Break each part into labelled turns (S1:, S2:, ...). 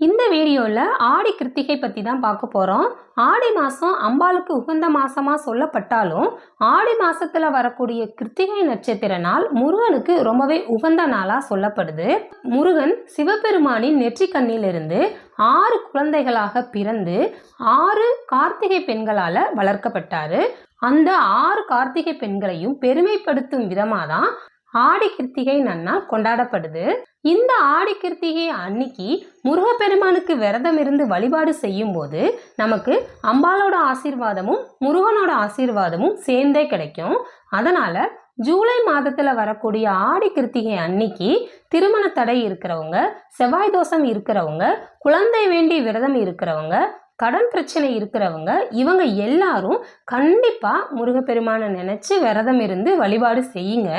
S1: இந்த வீடியோவில் ஆடி கிருத்திகை பற்றி தான் பார்க்க போகிறோம். ஆடி மாதம் அம்பாளுக்கு உகந்த மாதமாக சொல்லப்பட்டாலும் ஆடி மாதத்தில் வரக்கூடிய கிருத்திகை நட்சத்திர நாள் முருகனுக்கு ரொம்பவே உகந்த நாளாக சொல்லப்படுது. முருகன் சிவபெருமானின் நெற்றிக்கண்ணிலிருந்து 6 குழந்தைகளாக பிறந்து 6 கார்த்திகை பெண்களால் வளர்க்கப்பட்டார். அந்த 6 கார்த்திகை பெண்களையும் பெருமைப்படுத்தும் விதமாக தான் ஆடி கிருத்திகை நன்னாள் கொண்டாடப்படுது. இந்த ஆடி கிருத்திகை அன்னைக்கு முருகப்பெருமானுக்கு விரதம் இருந்து வழிபாடு செய்யும் போது நமக்கு அம்பாலோட ஆசீர்வாதமும் முருகனோட ஆசீர்வாதமும் சேர்ந்தே கிடைக்கும். அதனால ஜூலை மாதத்துல வரக்கூடிய ஆடி கிருத்திகை அன்னைக்கு திருமண தடை இருக்கிறவங்க, செவ்வாய் தோஷம் இருக்கிறவங்க, குழந்தை வேண்டி விரதம் இருக்கிறவங்க, கடன் பிரச்சனை இருக்கிறவங்க, இவங்க எல்லாரும் கண்டிப்பா முருகப்பெருமானை நினைச்சு விரதம் இருந்து வழிபாடு செய்யுங்க.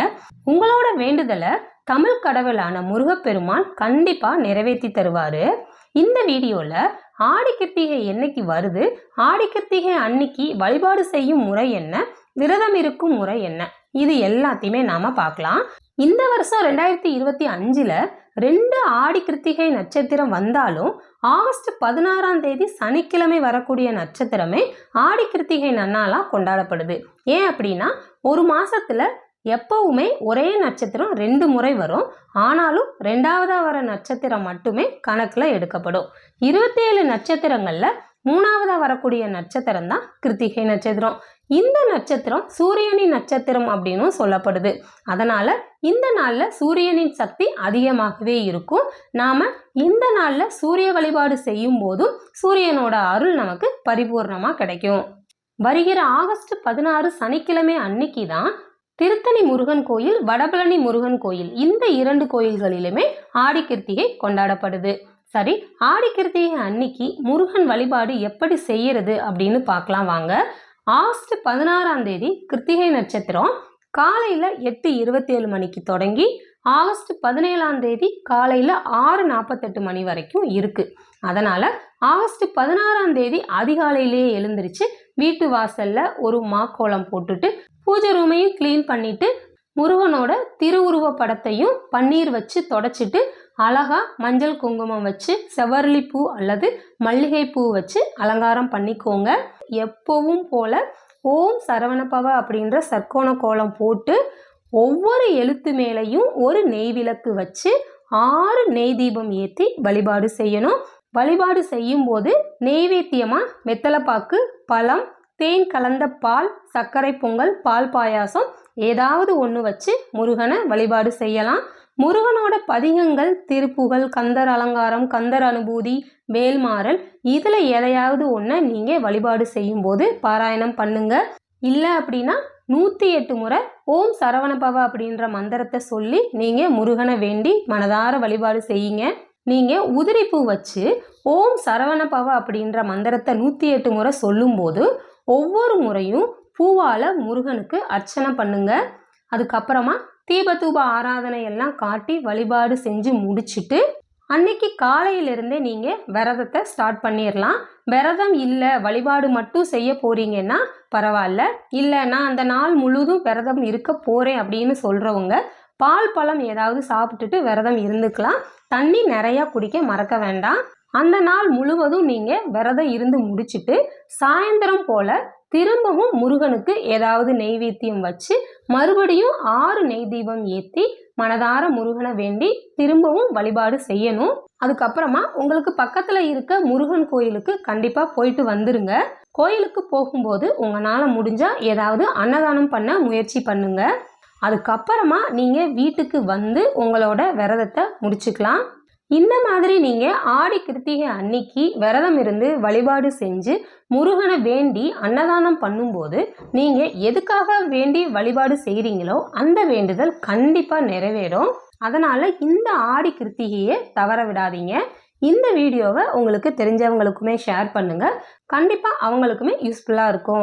S1: உங்களோட வேண்டுதலை தமிழ் கடவுளான முருகப்பெருமான் கண்டிப்பா நிறைவேற்றி தருவாரு. இந்த வீடியோல ஆடி கிருத்திகை என்னைக்கு வருது, ஆடி கிருத்திகை அன்னைக்கு வழிபாடு செய்யும் முறை என்ன, விரதம் இருக்கும் முறை என்ன, இது எல்லாத்தையுமே நாம பார்க்கலாம். இந்த வருஷம் 2025ல 2 ஆடி கிருத்திகை நட்சத்திரம் வந்தாலும் ஆகஸ்ட் 16ஆம் தேதி சனிக்கிழமை வரக்கூடிய நட்சத்திரமே ஆடி கிருத்திகை நன்னாளா கொண்டாடப்படுது. ஏன் அப்படின்னா ஒரு மாசத்துல எப்பவுமே ஒரே நட்சத்திரம் 2 முறை வரும். ஆனாலும் 2வதா வர நட்சத்திரம் மட்டுமே கணக்குல எடுக்கப்படும். 27 நட்சத்திரங்கள்ல 3வதா வரக்கூடிய நட்சத்திரம் தான் கிருத்திகை நட்சத்திரம். இந்த நட்சத்திரம் சூரியனின் நட்சத்திரம் அப்படின்னு சொல்லப்படுது. அதனால இந்த நாள்ல சூரியனின் சக்தி அதிகமாகவே இருக்கும். நாம இந்த நாள்ல சூரிய வழிபாடு செய்யும் போதும் சூரியனோட அருள் நமக்கு பரிபூர்ணமா கிடைக்கும். வருகிற ஆகஸ்ட் 16 சனிக்கிழமை அன்னைக்கு தான் திருத்தணி முருகன் கோயில், வடபழனி முருகன் கோயில், இந்த 2 கோயில்களிலுமே ஆடி கிருத்திகை கொண்டாடப்படுது. சரி, ஆடி கிருத்திகை அன்னைக்கு முருகன் வழிபாடு எப்படி செய்யறது அப்படின்னு பார்க்கலாம் வாங்க. ஆகஸ்ட் 16ஆம் தேதி கிருத்திகை நட்சத்திரம் காலையில 8:27 மணிக்கு தொடங்கி ஆகஸ்ட் 17ஆம் தேதி காலையில 6:48 மணி வரைக்கும் இருக்கு. அதனால ஆகஸ்ட் 16ஆம் தேதி அதிகாலையிலேயே எழுந்திருச்சு வீட்டு வாசல்ல ஒரு மாக்கோலம் போட்டுட்டு பூஜை ரூமையும் கிளீன் பண்ணிட்டு முருகனோட திருவுருவ படத்தையும் பன்னீர் வச்சு தொடச்சிட்டு அழகா மஞ்சள் குங்குமம் வச்சு செவ்வரளி பூ அல்லது மல்லிகை பூ வச்சு அலங்காரம் பண்ணிக்கோங்க. எப்பவும் போல ஓம் சரவணபவ அப்படின்ற சர்க்கோண கோலம் போட்டு ஒவ்வொரு எழுத்து மேலையும் ஒரு நெய் விளக்கு வச்சு 6 நெய் தீபம் ஏற்றி வழிபாடு செய்யணும். வழிபாடு செய்யும் போது நெய்வேத்தியமா வெத்தலைப்பாக்கு, பழம், தேன் கலந்த பால், சர்க்கரை பொங்கல், பால் பாயாசம் ஏதாவது ஒன்று வச்சு முருகனை வழிபாடு செய்யலாம். முருகனோட பதிகங்கள், திருப்புகழ், கந்தர் அலங்காரம், கந்தர் அனுபூதி, வேல்மாறல், இதில் எதையாவது ஒன்று நீங்கள் வழிபாடு செய்யும் போது பாராயணம் பண்ணுங்க. இல்லை அப்படின்னா 108 முறை ஓம் சரவணபவ அப்படின்ற மந்திரத்தை சொல்லி நீங்கள் முருகனை வேண்டி மனதார வழிபாடு செய்யுங்க. நீங்கள் உதிரிப்பூ வச்சு ஓம் சரவணபவ அப்படின்ற மந்திரத்தை 108 முறை சொல்லும்போது ஒவ்வொரு முறையும் பூவால் முருகனுக்கு அர்ச்சனை பண்ணுங்க. அதுக்கப்புறமா தீபதூப ஆராதனை எல்லாம் காட்டி வழிபாடு செஞ்சு முடிச்சுட்டு அன்னைக்கு காலையிலிருந்தே நீங்கள் விரதத்தை ஸ்டார்ட் பண்ணிடலாம். விரதம் இல்லை, வழிபாடு மட்டும் செய்ய போறீங்கன்னா பரவாயில்ல. இல்லை, நான் அந்த நாள் முழுதும் விரதம் இருக்க போகிறேன் அப்படின்னு சொல்கிறவங்க பால் பழம் ஏதாவது சாப்பிட்டுட்டு விரதம் இருந்துக்கலாம். தண்ணி நிறையா குடிக்க மறக்க வேண்டாம். அந்த நாள் முழுவதும் நீங்கள் விரதம் இருந்து முடிச்சுட்டு சாயந்தரம் போல் திரும்பவும் முருகனுக்கு ஏதாவது நெய்வேத்தியம் வச்சு மறுபடியும் 6 நெய் தீபம் ஏற்றி மனதார முருகனை வேண்டி திரும்பவும் வழிபாடு செய்யணும். அதுக்கப்புறமா உங்களுக்கு பக்கத்தில் இருக்க முருகன் கோயிலுக்கு கண்டிப்பாக போயிட்டு வந்துருங்க. கோயிலுக்கு போகும்போது உங்களால் முடிஞ்சால் ஏதாவது அன்னதானம் பண்ண முயற்சி பண்ணுங்க. அதுக்கப்புறமா நீங்கள் வீட்டுக்கு வந்து உங்களோட விரதத்தை முடிச்சுக்கலாம். இந்த மாதிரி நீங்கள் ஆடி கிருத்திகை அன்னைக்கு விரதம் இருந்து வழிபாடு செஞ்சு முருகனை வேண்டி அன்னதானம் பண்ணும்போது நீங்கள் எதுக்காக வேண்டி வழிபாடு செய்கிறீங்களோ அந்த வேண்டுதல் கண்டிப்பாக நிறைவேறும். அதனால் இந்த ஆடி கிருத்திகையை தவற விடாதீங்க. இந்த வீடியோவை உங்களுக்கு தெரிஞ்சவங்களுக்குமே ஷேர் பண்ணுங்கள். கண்டிப்பாக அவங்களுக்குமே யூஸ்ஃபுல்லாக இருக்கும்.